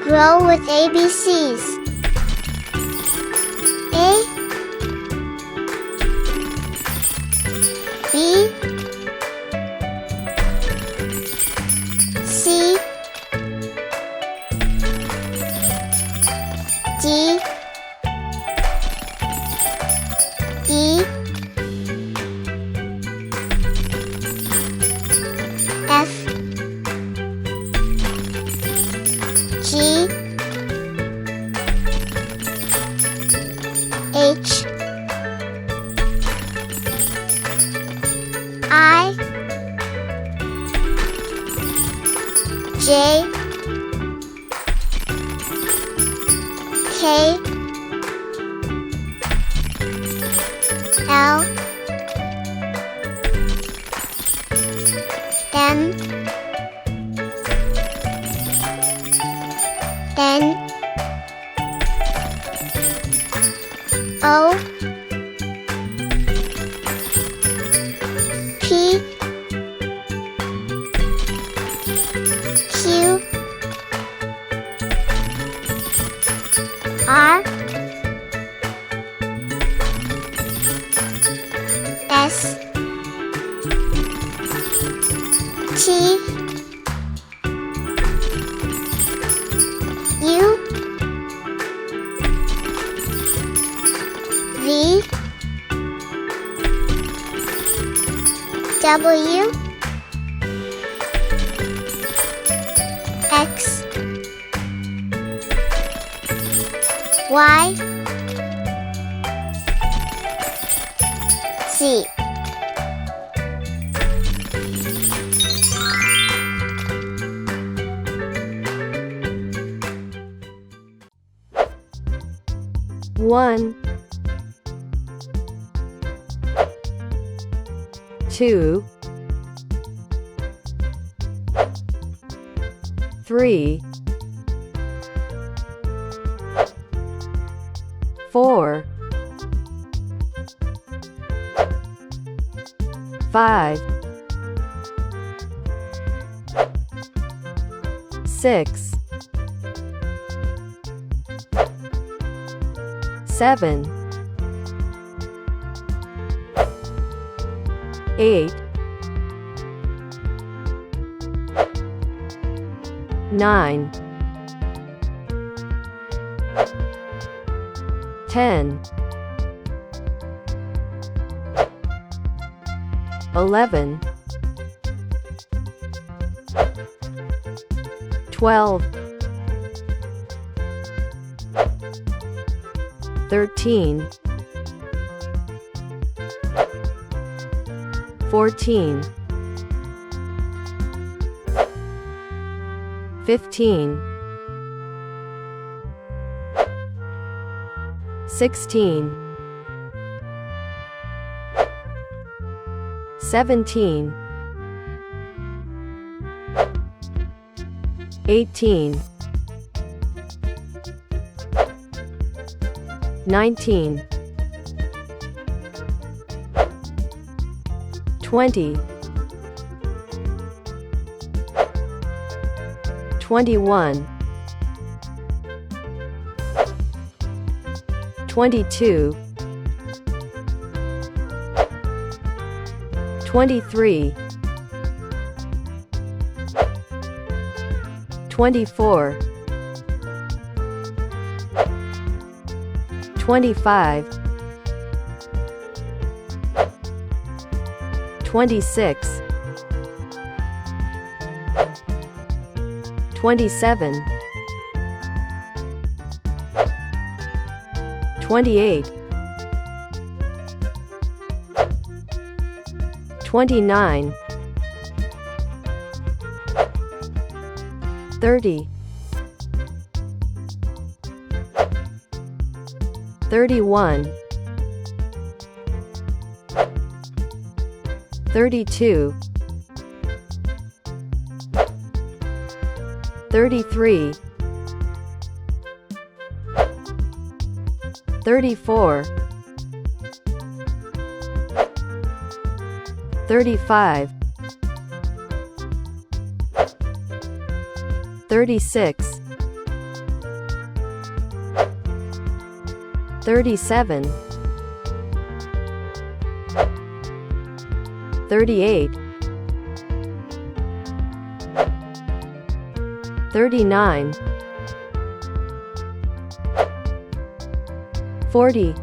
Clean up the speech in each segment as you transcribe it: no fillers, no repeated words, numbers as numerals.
Grow with ABCs. A, B, C, D, E, F, G, H, I, J, K, L, M, N, O, P, Q, R, S, T, U, V, W, X, Y, Z. One, 2, 3, 4, 5, 6, 7, 8, 9, 10, 11, 12, 13, 14, 15, 16, 17, 18, 19, 20, 21, 22, 23, 24, 25, 26, 27, 28, 29, 30, 31, 32, 33, 34, 35, 36, 37, 38, 39, 40,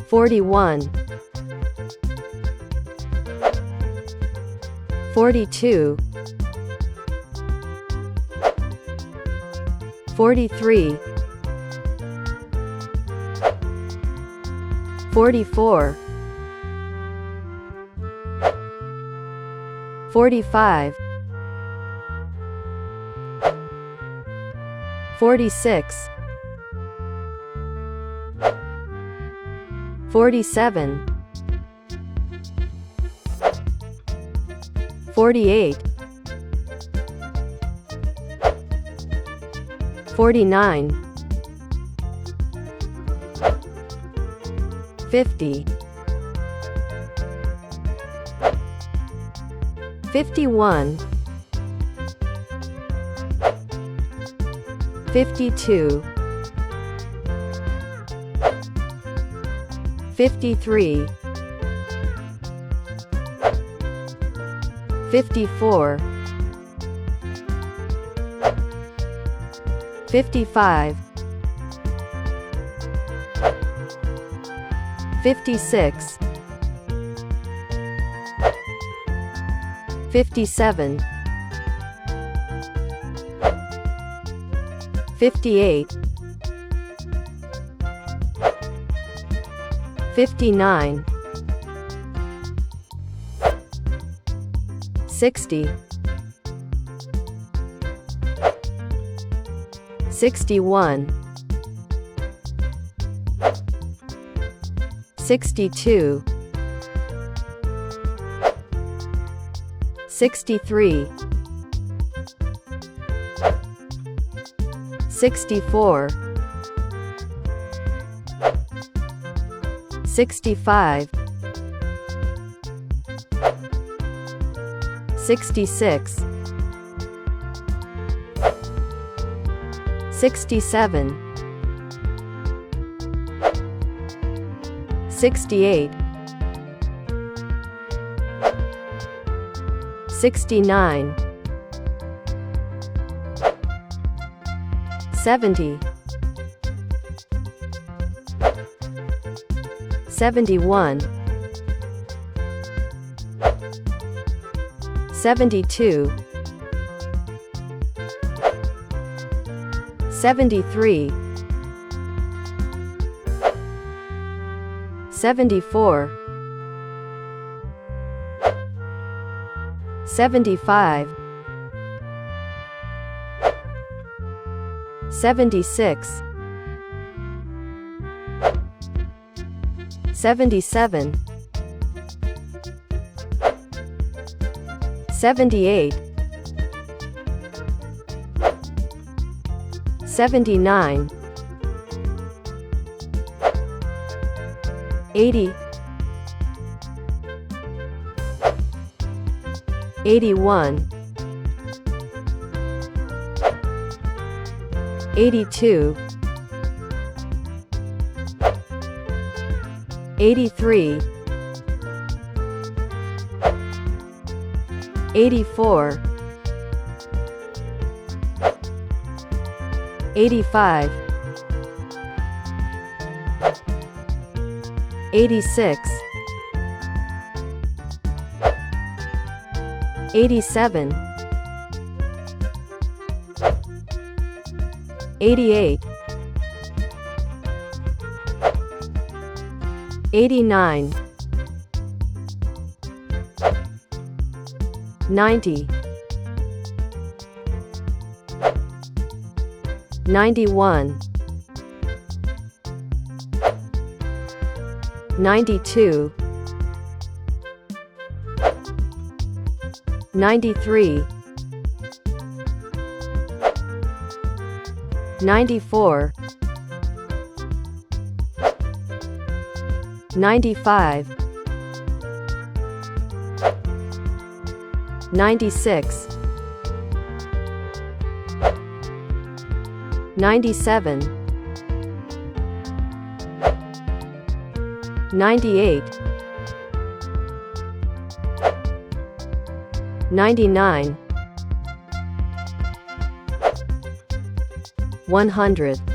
41, 42, 43, 44, 45, 46, 47, 48, 49, 50, 51, 52, 53, 54, 55, 56, 57, 58, 59, 60, 61, 62, 63, 64, 65, 66, 67, 68, 69, 70, 71, 72, 73, 74, 75, 76, 77, 78, 79, 80, 81, 82, 83, 84, 85, 86, 87, 88, 89, 90, 91, 92, 93, 94, 95, 96, 97, 98, 99, 100.